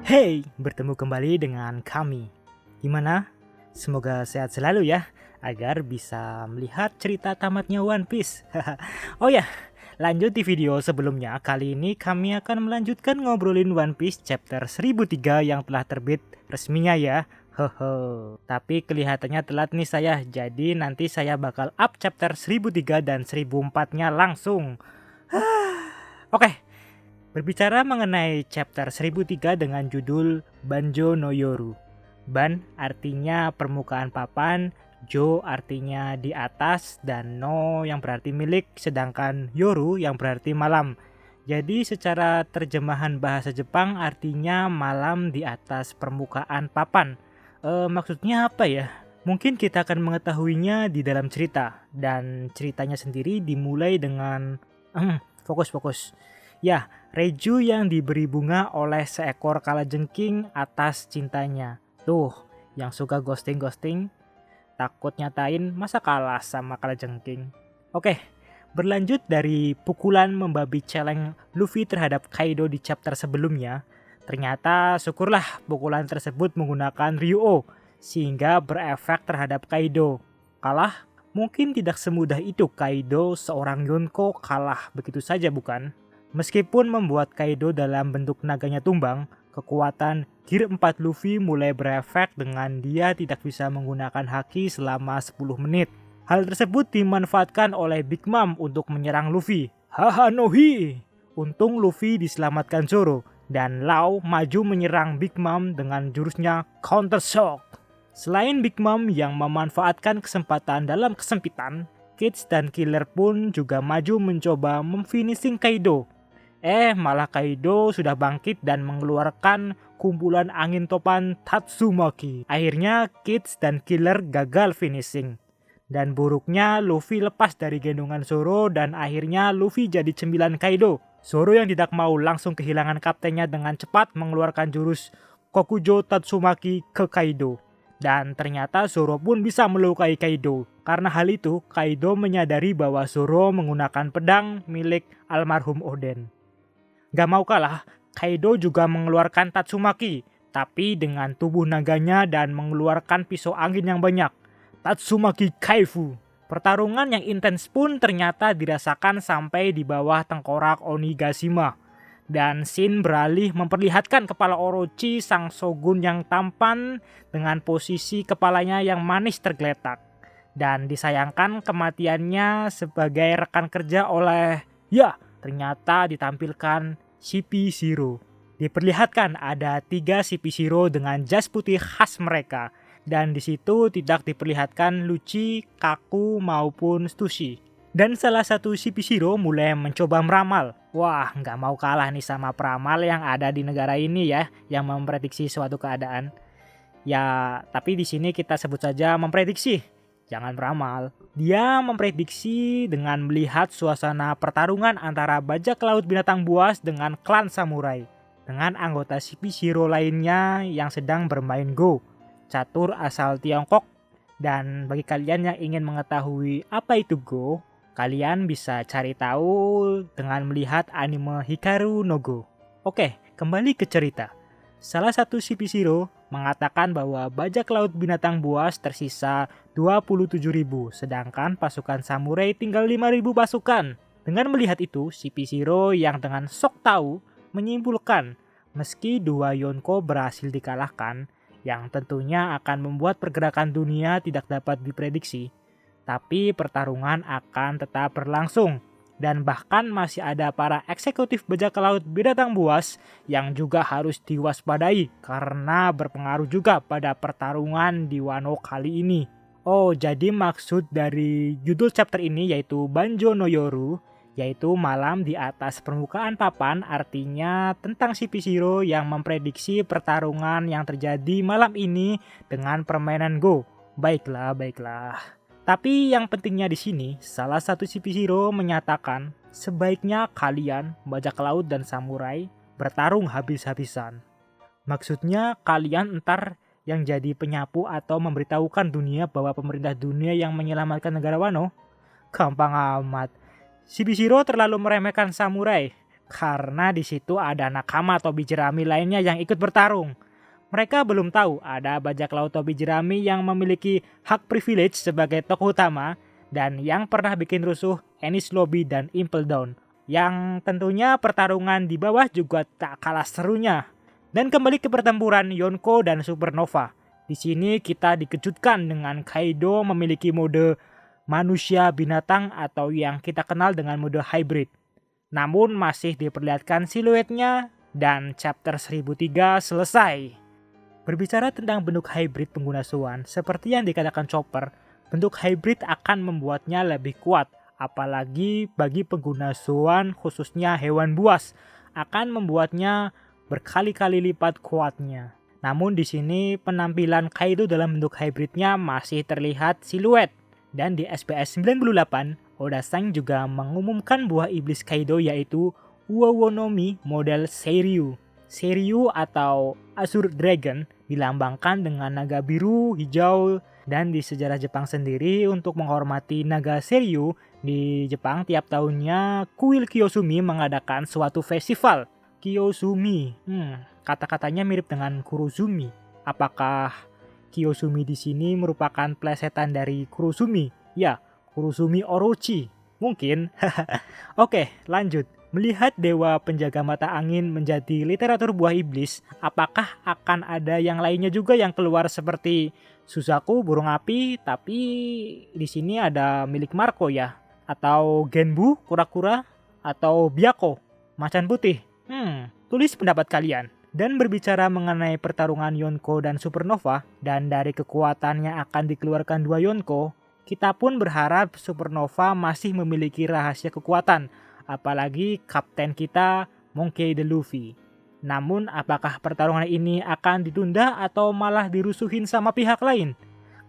Hey, bertemu kembali dengan kami. Gimana? Semoga sehat selalu ya, agar bisa melihat cerita tamatnya One Piece. Oh ya, lanjut di video sebelumnya. Kali ini kami akan melanjutkan ngobrolin One Piece chapter 1003 yang telah terbit resminya ya. Hehe. Tapi kelihatannya telat nih saya, jadi nanti saya bakal up chapter 1003 dan 1004-nya langsung. Oke, berbicara mengenai chapter 1003 dengan judul Banjo no Yoru. Ban artinya permukaan papan, Jo artinya di atas, dan No yang berarti milik, sedangkan Yoru yang berarti malam. Jadi secara terjemahan bahasa Jepang artinya malam di atas permukaan papan. Maksudnya apa ya? Mungkin kita akan mengetahuinya di dalam cerita, dan ceritanya sendiri dimulai dengan fokus. Ya, Reju yang diberi bunga oleh seekor kalajengking atas cintanya. Tuh, yang suka ghosting, takut nyatain masa kalah sama kalajengking. Oke, berlanjut dari pukulan membabi celeng Luffy terhadap Kaido di chapter sebelumnya. Ternyata syukurlah pukulan tersebut menggunakan Ryuo, sehingga berefek terhadap Kaido. Kalah? Mungkin tidak semudah itu Kaido seorang Yonko kalah begitu saja bukan? Meskipun membuat Kaido dalam bentuk naganya tumbang, kekuatan Gear 4 Luffy mulai berefek dengan dia tidak bisa menggunakan haki selama 10 menit. Hal tersebut dimanfaatkan oleh Big Mom untuk menyerang Luffy. Haha no hi! Untung Luffy diselamatkan Zoro, dan Lau maju menyerang Big Mom dengan jurusnya Counter Shock. Selain Big Mom yang memanfaatkan kesempatan dalam kesempitan, Kids dan Killer pun juga maju mencoba memfinishing Kaido. Malah Kaido sudah bangkit dan mengeluarkan kumpulan angin topan Tatsumaki. Akhirnya Kids dan Killer gagal finishing. Dan buruknya Luffy lepas dari gendongan Zoro dan akhirnya Luffy jadi cemilan Kaido. Zoro yang tidak mau langsung kehilangan kaptennya dengan cepat mengeluarkan jurus Kokujo Tatsumaki ke Kaido. Dan ternyata Zoro pun bisa melukai Kaido. Karena hal itu, Kaido menyadari bahwa Zoro menggunakan pedang milik almarhum Oden. Gak mau kalah, Kaido juga mengeluarkan Tatsumaki, tapi dengan tubuh naganya dan mengeluarkan pisau angin yang banyak. Tatsumaki Kaifu. Pertarungan yang intens pun ternyata dirasakan sampai di bawah tengkorak Onigashima. Dan Shin beralih memperlihatkan kepala Orochi sang shogun yang tampan dengan posisi kepalanya yang manis tergeletak. Dan disayangkan kematiannya sebagai rekan kerja oleh, ternyata ditampilkan CP0. Diperlihatkan ada 3 CP0 dengan jas putih khas mereka. Dan di situ tidak diperlihatkan Lucci, Kaku maupun Stussy. Dan salah satu CP0 mulai mencoba meramal. Wah, nggak mau kalah nih sama peramal yang ada di negara ini ya, yang memprediksi suatu keadaan. Ya, tapi di sini kita sebut saja memprediksi. Jangan meramal. Dia memprediksi dengan melihat suasana pertarungan antara bajak laut binatang buas dengan klan samurai. Dengan anggota CP0 lainnya yang sedang bermain Go, catur asal Tiongkok. Dan bagi kalian yang ingin mengetahui apa itu Go, kalian bisa cari tahu dengan melihat anime Hikaru no Go. Oke, kembali ke cerita. Salah satu CP0 mengatakan bahwa bajak laut binatang buas tersisa 27.000, sedangkan pasukan samurai tinggal 5.000 pasukan. Dengan melihat itu, CP0 yang dengan sok tahu menyimpulkan meski 2 Yonko berhasil dikalahkan, yang tentunya akan membuat pergerakan dunia tidak dapat diprediksi, tapi pertarungan akan tetap berlangsung. Dan bahkan masih ada para eksekutif bajak laut binatang buas yang juga harus diwaspadai karena berpengaruh juga pada pertarungan di Wano kali ini. Oh, jadi maksud dari judul chapter ini yaitu Banjo no Yoru, yaitu malam di atas permukaan papan, artinya tentang CP0 yang memprediksi pertarungan yang terjadi malam ini dengan permainan Go. Baiklah. Tapi yang pentingnya di sini, salah satu CP0 menyatakan sebaiknya kalian, bajak laut dan samurai, bertarung habis-habisan. Maksudnya kalian entar yang jadi penyapu atau memberitahukan dunia bahwa pemerintah dunia yang menyelamatkan negara Wano? Gampang amat. CP0 terlalu meremehkan samurai. karena di situ ada nakama tobi jerami lainnya yang ikut bertarung. Mereka belum tahu ada bajak laut tobi jerami yang memiliki hak privilege sebagai tokoh utama dan yang pernah bikin rusuh Enies Lobby dan Impel Down. Yang tentunya pertarungan di bawah juga tak kalah serunya. Dan kembali ke pertempuran Yonko dan Supernova. Di sini kita dikejutkan dengan Kaido memiliki mode manusia binatang atau yang kita kenal dengan mode hybrid. Namun masih diperlihatkan siluetnya dan chapter 1003 selesai. Berbicara tentang bentuk hybrid pengguna Zoan, seperti yang dikatakan Chopper, bentuk hybrid akan membuatnya lebih kuat, apalagi bagi pengguna Zoan khususnya hewan buas, akan membuatnya berkali-kali lipat kuatnya. Namun di sini penampilan Kaido dalam bentuk hybridnya masih terlihat siluet. Dan di SPS 98, Oda-san juga mengumumkan buah iblis Kaido yaitu Uowonomi model Seiryu. Seiryu atau Azure Dragon dilambangkan dengan naga biru, hijau, dan di sejarah Jepang sendiri untuk menghormati naga Seiryu di Jepang tiap tahunnya kuil Kiyosumi mengadakan suatu festival. Kiyosumi, kata-katanya mirip dengan Kurozumi. Apakah Kiyosumi di sini merupakan plesetan dari Kurosumi? Ya, Kurosumi Orochi. Mungkin. Oke, lanjut. Melihat dewa penjaga mata angin menjadi literatur buah iblis, apakah akan ada yang lainnya juga yang keluar seperti Suzaku burung api, tapi di sini ada milik Marco ya? Atau Genbu kura-kura? Atau Byako macan putih? Tulis pendapat kalian. Dan berbicara mengenai pertarungan Yonko dan Supernova, dan dari kekuatan yang akan dikeluarkan dua Yonko, kita pun berharap Supernova masih memiliki rahasia kekuatan, apalagi kapten kita Monkey D. Luffy. Namun apakah pertarungan ini akan ditunda atau malah dirusuhin sama pihak lain?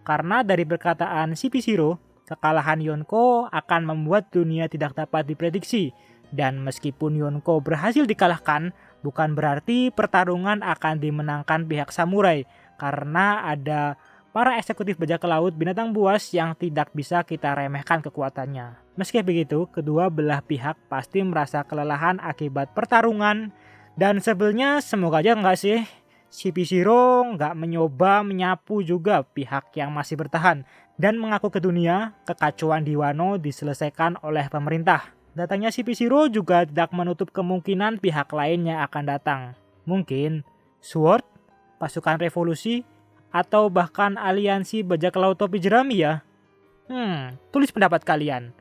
Karena dari perkataan CP0, kekalahan Yonko akan membuat dunia tidak dapat diprediksi. Dan meskipun Yonko berhasil dikalahkan, bukan berarti pertarungan akan dimenangkan pihak samurai. Karena ada para eksekutif bajak laut binatang buas yang tidak bisa kita remehkan kekuatannya. Meski begitu, kedua belah pihak pasti merasa kelelahan akibat pertarungan. Dan sebelnya semoga aja nggak sih CP0 nggak mencoba menyapu juga pihak yang masih bertahan. Dan mengaku ke dunia kekacauan di Wano diselesaikan oleh pemerintah. Datangnya CP0 juga tidak menutup kemungkinan pihak lain yang akan datang. Mungkin Sword, pasukan revolusi, atau bahkan aliansi bajak laut topi jerami ya? Tulis pendapat kalian.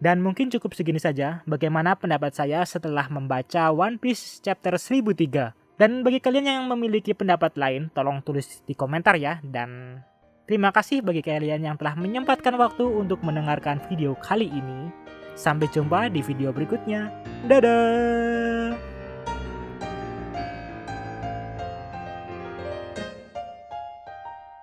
Dan mungkin cukup segini saja bagaimana pendapat saya setelah membaca One Piece chapter 1003. Dan bagi kalian yang memiliki pendapat lain, tolong tulis di komentar ya. Dan terima kasih bagi kalian yang telah menyempatkan waktu untuk mendengarkan video kali ini. Sampai jumpa di video berikutnya. Dadah!